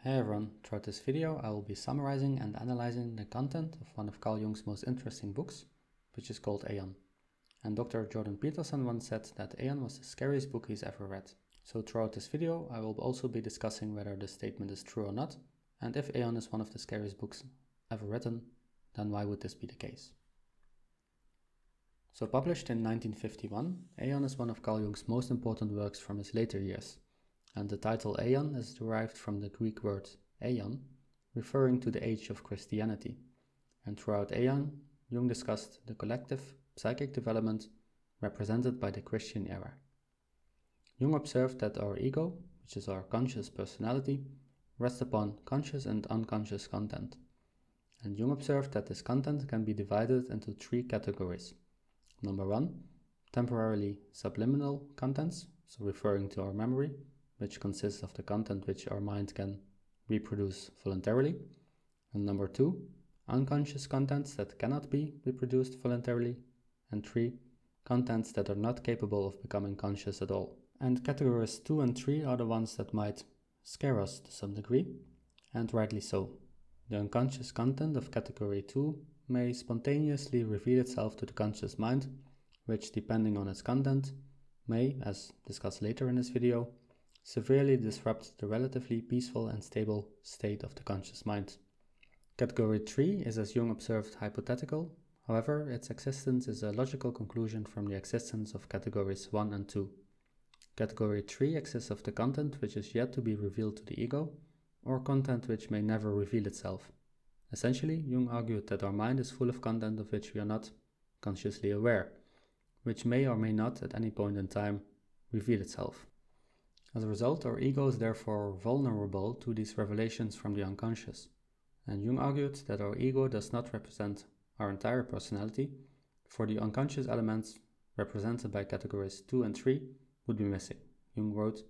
Hey everyone, throughout this video I will be summarizing and analyzing the content of one of Carl Jung's most interesting books, which is called Aeon. And Dr. Jordan Peterson once said that Aeon was the scariest book he's ever read. So throughout this video I will also be discussing whether this statement is true or not, and if Aeon is one of the scariest books ever written, then why would this be the case? So published in 1951, Aeon is one of Carl Jung's most important works from his later years. And the title Aeon is derived from the Greek word Aion, referring to the age of Christianity. And throughout Aeon, Jung discussed the collective psychic development represented by the Christian era. Jung observed that our ego, which is our conscious personality, rests upon conscious and unconscious content. And Jung observed that this content can be divided into three categories. Number one, temporarily subliminal contents, so referring to our memory, which consists of the content which our mind can reproduce voluntarily. And number two, unconscious contents that cannot be reproduced voluntarily. And three, contents that are not capable of becoming conscious at all. And categories 2 and 3 are the ones that might scare us to some degree, and rightly so. The unconscious content of category 2 may spontaneously reveal itself to the conscious mind, which, depending on its content, may, as discussed later in this video, severely disrupt the relatively peaceful and stable state of the conscious mind. Category 3 is, as Jung observed, hypothetical. However, its existence is a logical conclusion from the existence of categories 1 and 2. Category 3 exists of the content which is yet to be revealed to the ego, or content which may never reveal itself. Essentially, Jung argued that our mind is full of content of which we are not consciously aware, which may or may not at any point in time reveal itself. As a result, our ego is therefore vulnerable to these revelations from the unconscious. And Jung argued that our ego does not represent our entire personality, for the unconscious elements represented by categories 2 and 3 would be missing. Jung wrote,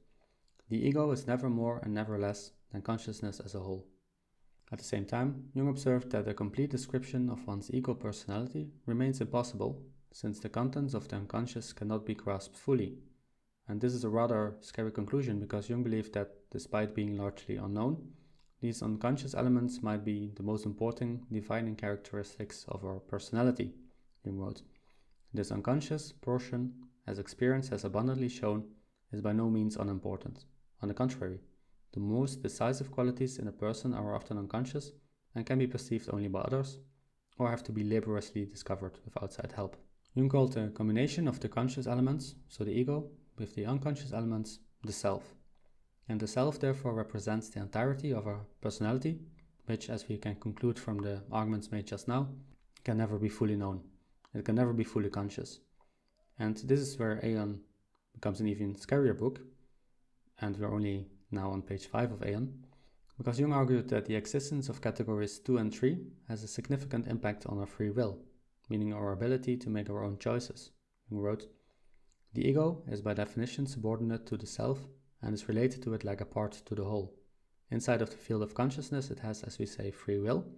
"The ego is never more and never less than consciousness as a whole." At the same time, Jung observed that a complete description of one's ego personality remains impossible, since the contents of the unconscious cannot be grasped fully. And this is a rather scary conclusion, because Jung believed that, despite being largely unknown, these unconscious elements might be the most important defining characteristics of our personality. Jung wrote, "This unconscious portion, as experience has abundantly shown, is by no means unimportant. On the contrary, the most decisive qualities in a person are often unconscious and can be perceived only by others, or have to be laboriously discovered with outside help." Jung called the combination of the conscious elements, so the ego, with the unconscious elements, the self. And the self therefore represents the entirety of our personality, which, as we can conclude from the arguments made just now, can never be fully known. It can never be fully conscious. And this is where Aeon becomes an even scarier book, and we're only now on page 5 of Aeon, because Jung argued that the existence of categories 2 and 3 has a significant impact on our free will, meaning our ability to make our own choices. Jung wrote, "The ego is by definition subordinate to the self and is related to it like a part to the whole. Inside of the field of consciousness it has, as we say, free will,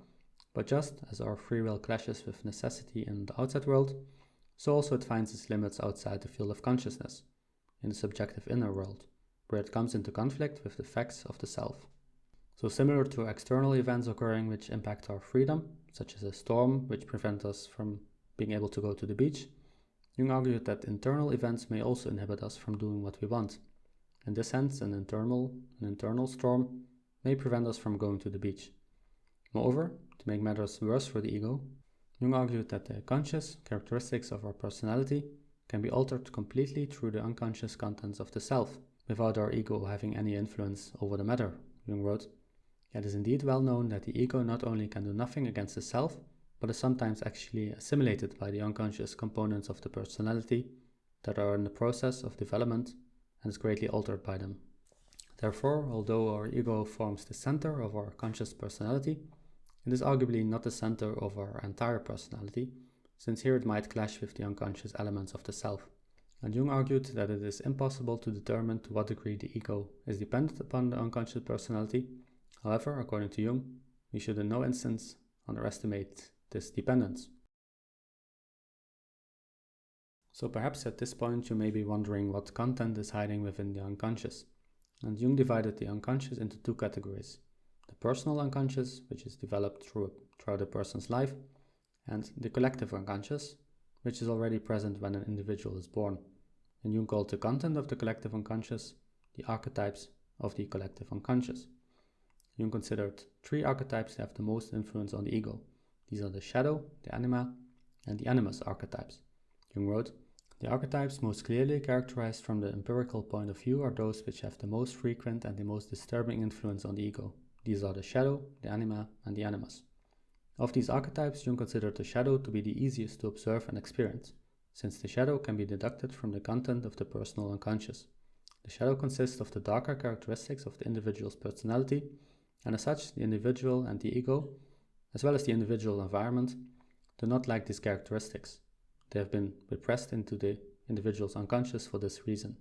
but just as our free will clashes with necessity in the outside world, so also it finds its limits outside the field of consciousness, in the subjective inner world, where it comes into conflict with the facts of the self." So similar to external events occurring which impact our freedom, such as a storm which prevents us from being able to go to the beach, Jung argued that internal events may also inhibit us from doing what we want. In this sense, an internal storm may prevent us from going to the beach. Moreover, to make matters worse for the ego, Jung argued that the conscious characteristics of our personality can be altered completely through the unconscious contents of the self, without our ego having any influence over the matter. Jung wrote, "It is indeed well known that the ego not only can do nothing against the self, but is sometimes actually assimilated by the unconscious components of the personality that are in the process of development and is greatly altered by them. Therefore, although our ego forms the center of our conscious personality, it is arguably not the center of our entire personality, since here it might clash with the unconscious elements of the self." And Jung argued that it is impossible to determine to what degree the ego is dependent upon the unconscious personality. However, according to Jung, we should in no instance underestimate this dependence. So perhaps at this point you may be wondering what content is hiding within the unconscious. And Jung divided the unconscious into two categories. the personal unconscious, which is developed throughout a person's life, and the collective unconscious, which is already present when an individual is born. And Jung called the content of the collective unconscious the archetypes of the collective unconscious. Jung considered 3 archetypes to have the most influence on the ego. These are the shadow, the anima, and the animus archetypes. Jung wrote, "The archetypes most clearly characterized from the empirical point of view are those which have the most frequent and the most disturbing influence on the ego. These are the shadow, the anima, and the animus." Of these archetypes, Jung considered the shadow to be the easiest to observe and experience, since the shadow can be deducted from the content of the personal unconscious. The shadow consists of the darker characteristics of the individual's personality, and as such, the individual and the ego, as well as the individual environment, do not like these characteristics. They have been repressed into the individual's unconscious for this reason.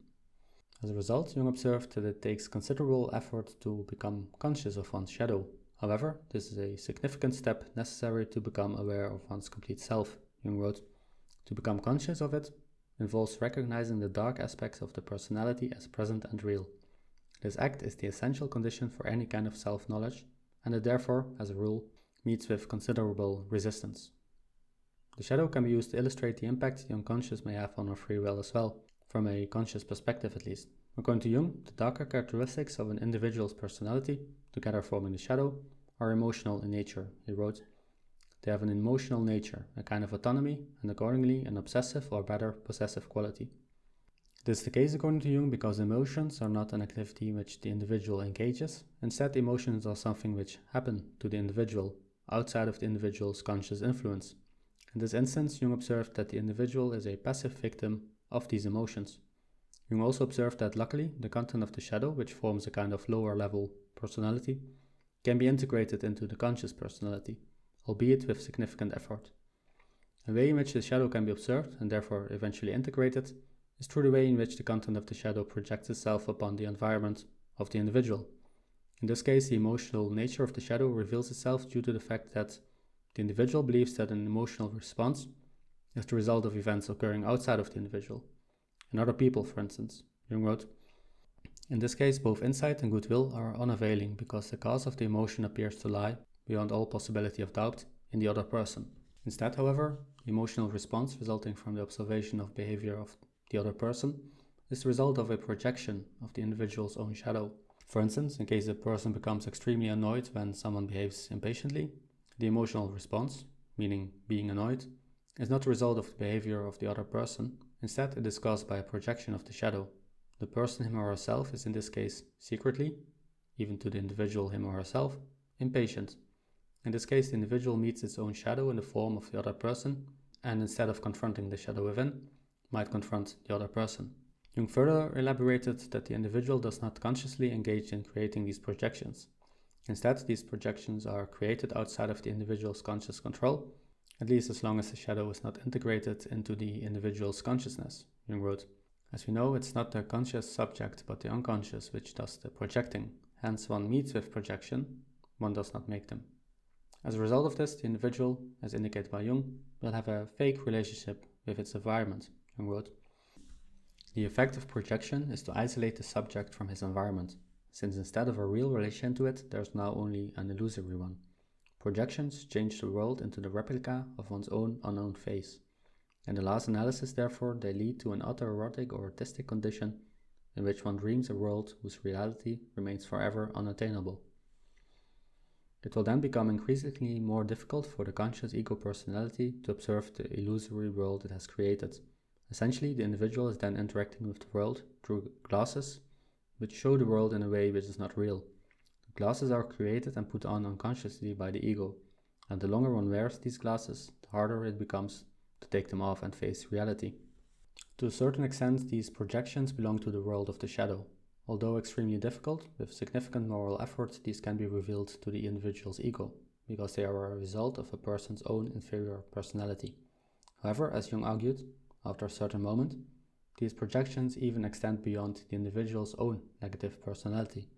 As a result, Jung observed that it takes considerable effort to become conscious of one's shadow. However, this is a significant step necessary to become aware of one's complete self. Jung wrote, "To become conscious of it involves recognizing the dark aspects of the personality as present and real. This act is the essential condition for any kind of self-knowledge, and it therefore, as a rule, meets with considerable resistance." The shadow can be used to illustrate the impact the unconscious may have on our free will as well, from a conscious perspective at least. According to Jung, the darker characteristics of an individual's personality, together forming the shadow, are emotional in nature. He wrote, "They have an emotional nature, a kind of autonomy, and accordingly an obsessive or better possessive quality." This is the case according to Jung because emotions are not an activity in which the individual engages. Instead, emotions are something which happen to the individual, outside of the individual's conscious influence. In this instance, Jung observed that the individual is a passive victim of these emotions. Jung also observed that luckily, the content of the shadow, which forms a kind of lower level personality, can be integrated into the conscious personality, albeit with significant effort. A way in which the shadow can be observed, and therefore eventually integrated, is through the way in which the content of the shadow projects itself upon the environment of the individual. In this case, the emotional nature of the shadow reveals itself due to the fact that the individual believes that an emotional response is the result of events occurring outside of the individual, in other people, for instance. Jung wrote, "In this case, both insight and goodwill are unavailing because the cause of the emotion appears to lie, beyond all possibility of doubt, in the other person. Instead, however, the emotional response resulting from the observation of behavior of the other person is the result of a projection of the individual's own shadow. For instance, in case a person becomes extremely annoyed when someone behaves impatiently, the emotional response, meaning being annoyed, is not the result of the behavior of the other person. Instead, it is caused by a projection of the shadow. The person, him or herself, is in this case secretly, even to the individual, him or herself, impatient. In this case, the individual meets its own shadow in the form of the other person, and instead of confronting the shadow within, might confront the other person." Jung further elaborated that the individual does not consciously engage in creating these projections. Instead, these projections are created outside of the individual's conscious control, at least as long as the shadow is not integrated into the individual's consciousness. Jung wrote, "As we know, it's not the conscious subject but the unconscious which does the projecting. Hence, one meets with projection, one does not make them. As a result of this, the individual, as indicated by Jung, will have a fake relationship with its environment." Jung wrote, "The effect of projection is to isolate the subject from his environment, since instead of a real relation to it, there is now only an illusory one. Projections change the world into the replica of one's own unknown face. In the last analysis, therefore, they lead to an autoerotic or artistic condition in which one dreams a world whose reality remains forever unattainable. It will then become increasingly more difficult for the conscious ego personality to observe the illusory world it has created. Essentially, the individual is then interacting with the world through glasses, which show the world in a way which is not real. The glasses are created and put on unconsciously by the ego, and the longer one wears these glasses, the harder it becomes to take them off and face reality. To a certain extent, these projections belong to the world of the shadow. Although extremely difficult, with significant moral effort, these can be revealed to the individual's ego, because they are a result of a person's own inferior personality. However, as Jung argued, after a certain moment, these projections even extend beyond the individual's own negative personality.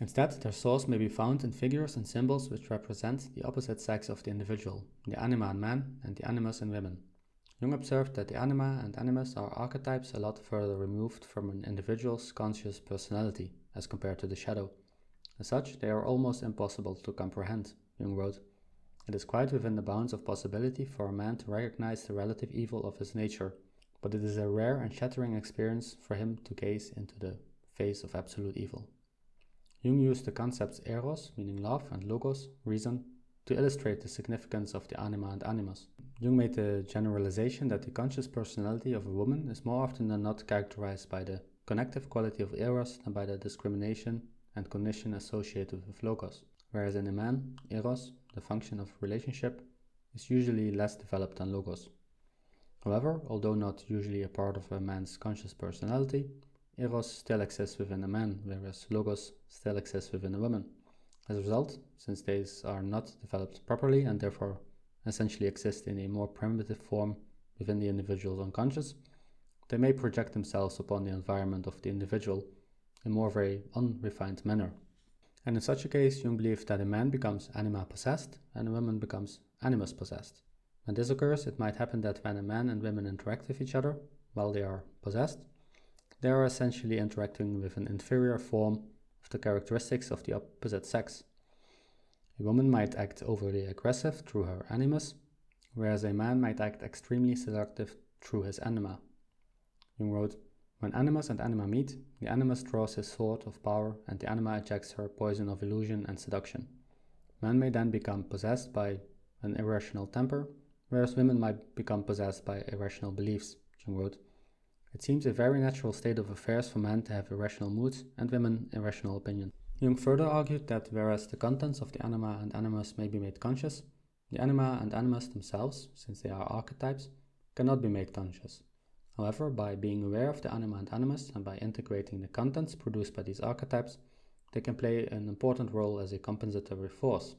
Instead, their source may be found in figures and symbols which represent the opposite sex of the individual, the anima in man and the animus in women. Jung observed that the anima and animus are archetypes a lot further removed from an individual's conscious personality as compared to the shadow. As such, they are almost impossible to comprehend, Jung wrote. It is quite within the bounds of possibility for a man to recognize the relative evil of his nature, but it is a rare and shattering experience for him to gaze into the face of absolute evil. Jung used the concepts eros, meaning love, and logos, reason, to illustrate the significance of the anima and animus. Jung made the generalization that the conscious personality of a woman is more often than not characterized by the connective quality of eros than by the discrimination and cognition associated with logos, whereas in a man, eros, the function of relationship, is usually less developed than logos. However, although not usually a part of a man's conscious personality, eros still exists within a man, whereas logos still exists within a woman. As a result, since these are not developed properly and therefore essentially exist in a more primitive form within the individual's unconscious, they may project themselves upon the environment of the individual in more of an unrefined manner. And in such a case, Jung believed that a man becomes anima possessed and a woman becomes animus possessed. When this occurs, it might happen that when a man and women interact with each other while they are possessed, they are essentially interacting with an inferior form of the characteristics of the opposite sex. A woman might act overly aggressive through her animus, whereas a man might act extremely seductive through his anima. Jung wrote, "When animus and anima meet, the animus draws his sword of power and the anima ejects her poison of illusion and seduction. Men may then become possessed by an irrational temper, whereas women might become possessed by irrational beliefs," Jung wrote. "It seems a very natural state of affairs for men to have irrational moods and women irrational opinions." Jung further argued that whereas the contents of the anima and animus may be made conscious, the anima and animus themselves, since they are archetypes, cannot be made conscious. However, by being aware of the anima and animus and by integrating the contents produced by these archetypes, they can play an important role as a compensatory force.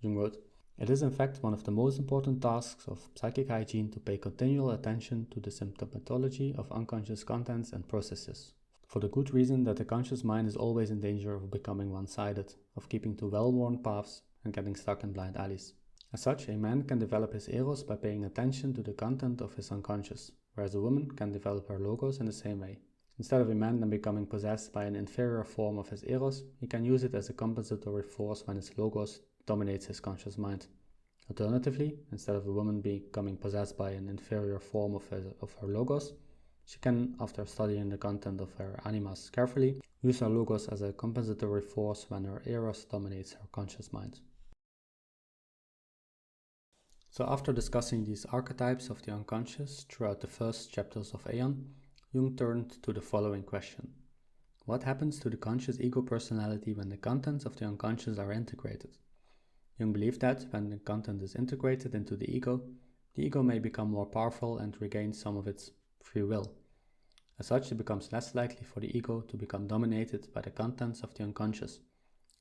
Jung wrote, "It is in fact one of the most important tasks of psychic hygiene to pay continual attention to the symptomatology of unconscious contents and processes, for the good reason that the conscious mind is always in danger of becoming one-sided, of keeping to well-worn paths and getting stuck in blind alleys. As such, a man can develop his eros by paying attention to the content of his unconscious, whereas a woman can develop her logos in the same way. Instead of a man then becoming possessed by an inferior form of his eros, he can use it as a compensatory force when his logos dominates his conscious mind. Alternatively, instead of a woman becoming possessed by an inferior form of her logos, she can, after studying the content of her animas carefully, use her logos as a compensatory force when her eros dominates her conscious mind." So after discussing these archetypes of the unconscious throughout the first chapters of Aeon, Jung turned to the following question. What happens to the conscious ego personality when the contents of the unconscious are integrated? Jung believed that, when the content is integrated into the ego may become more powerful and regain some of its free will. As such, it becomes less likely for the ego to become dominated by the contents of the unconscious,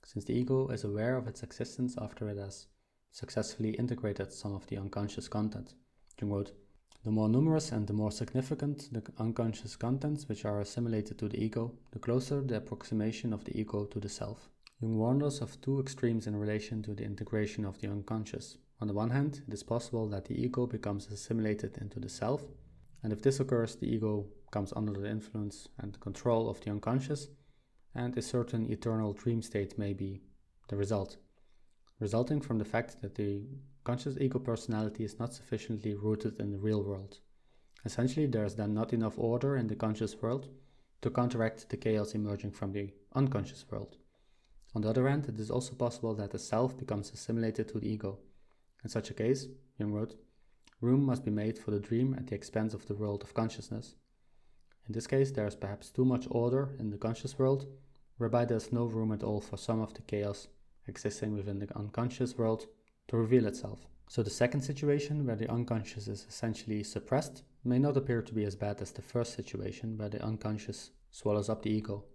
since the ego is aware of its existence after it has successfully integrated some of the unconscious content. Jung wrote, "The more numerous and the more significant the unconscious contents which are assimilated to the ego, the closer the approximation of the ego to the self." Jung warned us of two extremes in relation to the integration of the unconscious. On the one hand, it is possible that the ego becomes assimilated into the self, and if this occurs, the ego comes under the influence and control of the unconscious, and a certain eternal dream state may be the result, resulting from the fact that the conscious ego personality is not sufficiently rooted in the real world. Essentially, there is then not enough order in the conscious world to counteract the chaos emerging from the unconscious world. On the other hand, it is also possible that the self becomes assimilated to the ego. In such a case, Jung wrote, "Room must be made for the dream at the expense of the world of consciousness. In this case, there is perhaps too much order in the conscious world, whereby there is no room at all for some of the chaos existing within the unconscious world to reveal itself." So the second situation, where the unconscious is essentially suppressed, may not appear to be as bad as the first situation, where the unconscious swallows up the ego.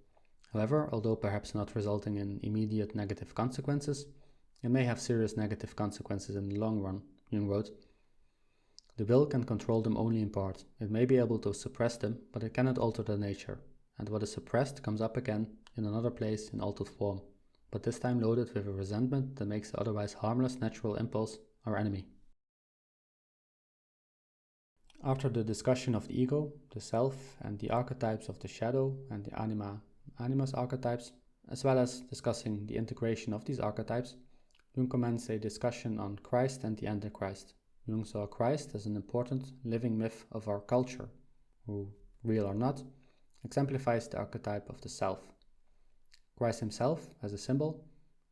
However, although perhaps not resulting in immediate negative consequences, it may have serious negative consequences in the long run. Jung wrote, "The will can control them only in part. It may be able to suppress them, but it cannot alter their nature, and what is suppressed comes up again in another place in altered form, but this time loaded with a resentment that makes the otherwise harmless natural impulse our enemy." After the discussion of the ego, the self, and the archetypes of the shadow and the animus archetypes, as well as discussing the integration of these archetypes, Jung commenced a discussion on Christ and the Antichrist. Jung saw Christ as an important living myth of our culture, who, real or not, exemplifies the archetype of the self. Christ himself, as a symbol,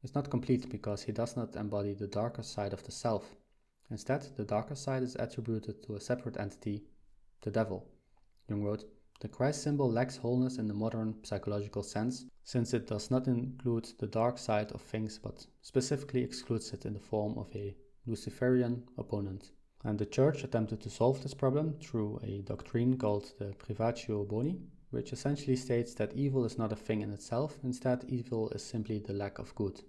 is not complete because he does not embody the darker side of the self. Instead, the darker side is attributed to a separate entity, the devil. Jung wrote, "The Christ symbol lacks wholeness in the modern psychological sense, since it does not include the dark side of things but specifically excludes it in the form of a Luciferian opponent." And the Church attempted to solve this problem through a doctrine called the privatio boni, which essentially states that evil is not a thing in itself, instead evil is simply the lack of good.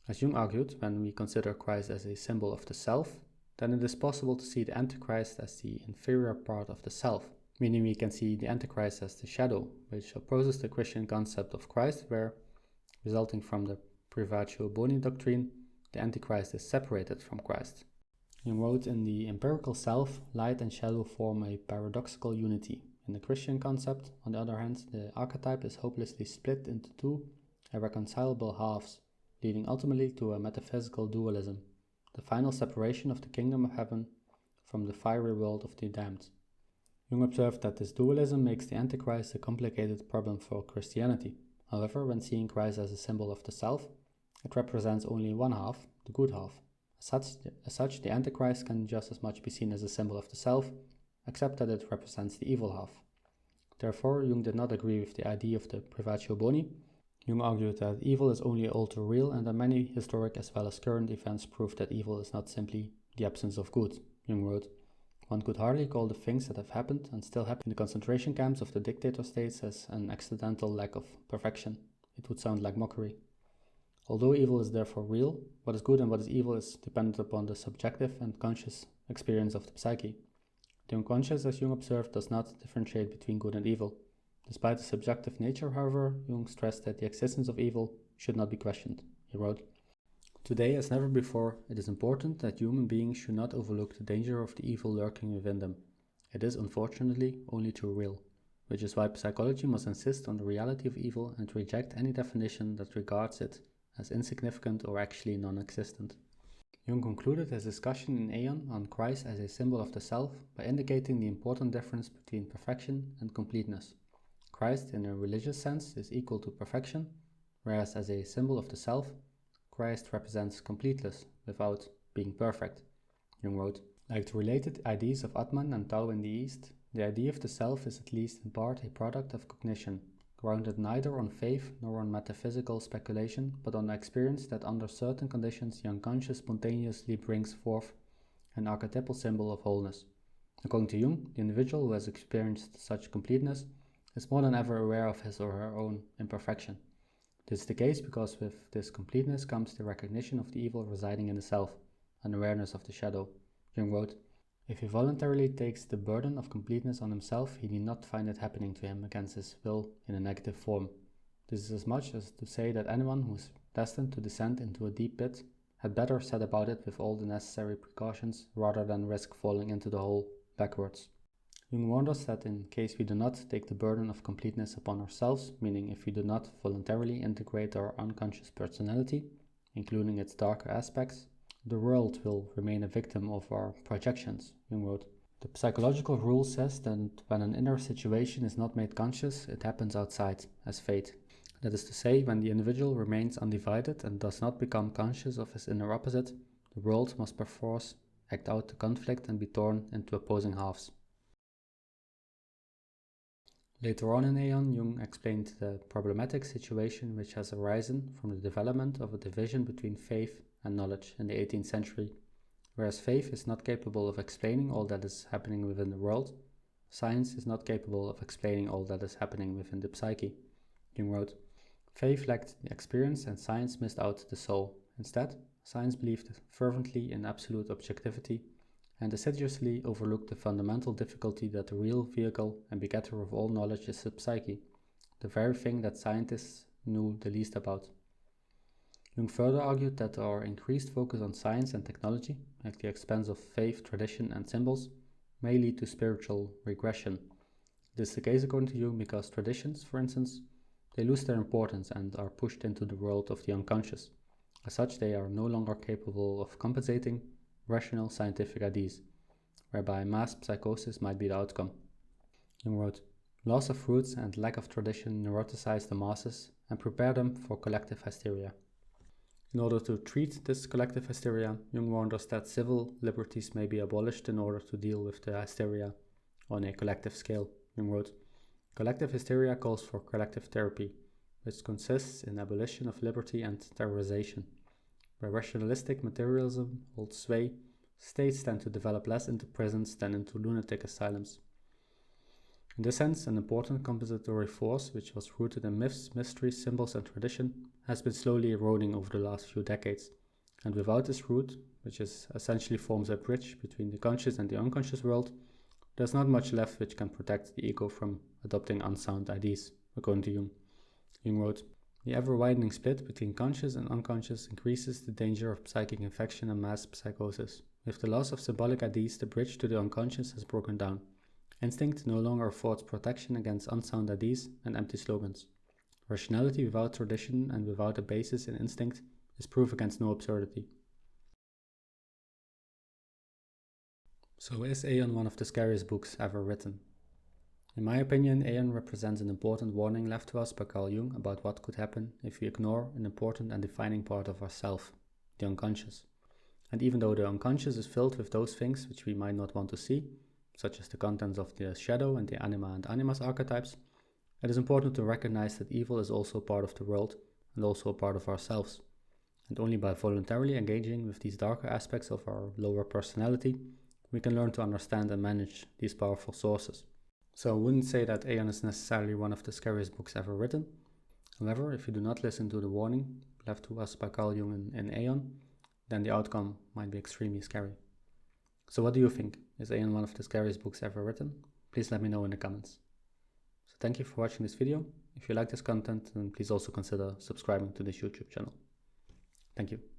As Jung argued, when we consider Christ as a symbol of the self, then it is possible to see the Antichrist as the inferior part of the self, meaning we can see the Antichrist as the shadow, which opposes the Christian concept of Christ, where, resulting from the privatio boni doctrine, the Antichrist is separated from Christ. Jung wrote, "In the empirical self, light and shadow form a paradoxical unity. In the Christian concept, on the other hand, the archetype is hopelessly split into two irreconcilable halves, leading ultimately to a metaphysical dualism, the final separation of the kingdom of heaven from the fiery world of the damned." Jung observed that this dualism makes the Antichrist a complicated problem for Christianity. However, when seeing Christ as a symbol of the self, it represents only one half, the good half. As such, the Antichrist can just as much be seen as a symbol of the self, except that it represents the evil half. Therefore, Jung did not agree with the idea of the privatio boni. Jung argued that evil is only all too real and that many historic as well as current events prove that evil is not simply the absence of good. Jung wrote, "One could hardly call the things that have happened and still happen in the concentration camps of the dictator states as an accidental lack of perfection. It would sound like mockery. Although evil is therefore real, what is good and what is evil is dependent upon the subjective and conscious experience of the psyche. The unconscious, as Jung observed, does not differentiate between good and evil. Despite the subjective nature, however, Jung stressed that the existence of evil should not be questioned." He wrote, "Today, as never before, it is important that human beings should not overlook the danger of the evil lurking within them. It is, unfortunately, only too real, which is why psychology must insist on the reality of evil and reject any definition that regards it as insignificant or actually non-existent." Jung concluded his discussion in Aeon on Christ as a symbol of the self by indicating the important difference between perfection and completeness. Christ, in a religious sense, is equal to perfection, whereas as a symbol of the self, Christ represents completeness without being perfect. Jung wrote, "Like the related ideas of Atman and Tao in the East, the idea of the self is at least in part a product of cognition, grounded neither on faith nor on metaphysical speculation, but on the experience that under certain conditions the unconscious spontaneously brings forth an archetypal symbol of wholeness. According to Jung, the individual who has experienced such completeness is more than ever aware of his or her own imperfection. This is the case because with this completeness comes the recognition of the evil residing in the self, an awareness of the shadow." Jung wrote, "If he voluntarily takes the burden of completeness on himself, he need not find it happening to him against his will in a negative form. This is as much as to say that anyone who is destined to descend into a deep pit had better set about it with all the necessary precautions rather than risk falling into the hole backwards." Jung warned us that in case we do not take the burden of completeness upon ourselves, meaning if we do not voluntarily integrate our unconscious personality, including its darker aspects, the world will remain a victim of our projections. Jung wrote, "The psychological rule says that when an inner situation is not made conscious, it happens outside, as fate. That is to say, when the individual remains undivided and does not become conscious of his inner opposite, the world must perforce act out the conflict and be torn into opposing halves." Later on in Aeon, Jung explained the problematic situation which has arisen from the development of a division between faith and knowledge in the 18th century. Whereas faith is not capable of explaining all that is happening within the world, science is not capable of explaining all that is happening within the psyche. Jung wrote, "Faith lacked the experience and science missed out the soul. Instead, science believed fervently in absolute objectivity and assiduously overlooked the fundamental difficulty that the real vehicle and begetter of all knowledge is the psyche, the very thing that scientists knew the least about." Jung further argued that our increased focus on science and technology, at the expense of faith, tradition, and symbols, may lead to spiritual regression. This is the case according to Jung because traditions, for instance, they lose their importance and are pushed into the world of the unconscious. As such, they are no longer capable of compensating rational scientific ideas, whereby mass psychosis might be the outcome. Jung wrote, "Loss of roots and lack of tradition neuroticize the masses and prepare them for collective hysteria." In order to treat this collective hysteria, Jung warned us that civil liberties may be abolished in order to deal with the hysteria on a collective scale. Jung wrote, "Collective hysteria calls for collective therapy, which consists in abolition of liberty and terrorization. Where rationalistic materialism holds sway, states tend to develop less into prisons than into lunatic asylums." In this sense, an important compensatory force, which was rooted in myths, mysteries, symbols, and tradition, has been slowly eroding over the last few decades. And without this root, which essentially forms a bridge between the conscious and the unconscious world, there's not much left which can protect the ego from adopting unsound ideas, according to Jung. Jung wrote, "The ever-widening split between conscious and unconscious increases the danger of psychic infection and mass psychosis. With the loss of symbolic ideas, the bridge to the unconscious has broken down. Instinct no longer affords protection against unsound ideas and empty slogans. Rationality without tradition and without a basis in instinct is proof against no absurdity." So is Aeon one of the scariest books ever written? In my opinion, Aeon represents an important warning left to us by Carl Jung about what could happen if we ignore an important and defining part of ourself, the unconscious. And even though the unconscious is filled with those things which we might not want to see, such as the contents of the shadow and the anima and animus archetypes, it is important to recognize that evil is also part of the world and also a part of ourselves. And only by voluntarily engaging with these darker aspects of our lower personality, we can learn to understand and manage these powerful sources. So I wouldn't say that Aeon is necessarily one of the scariest books ever written. However, if you do not listen to the warning left to us by Carl Jung in Aeon, then the outcome might be extremely scary. So what do you think? Is Aeon one of the scariest books ever written? Please let me know in the comments. So thank you for watching this video. If you like this content, then please also consider subscribing to this YouTube channel. Thank you.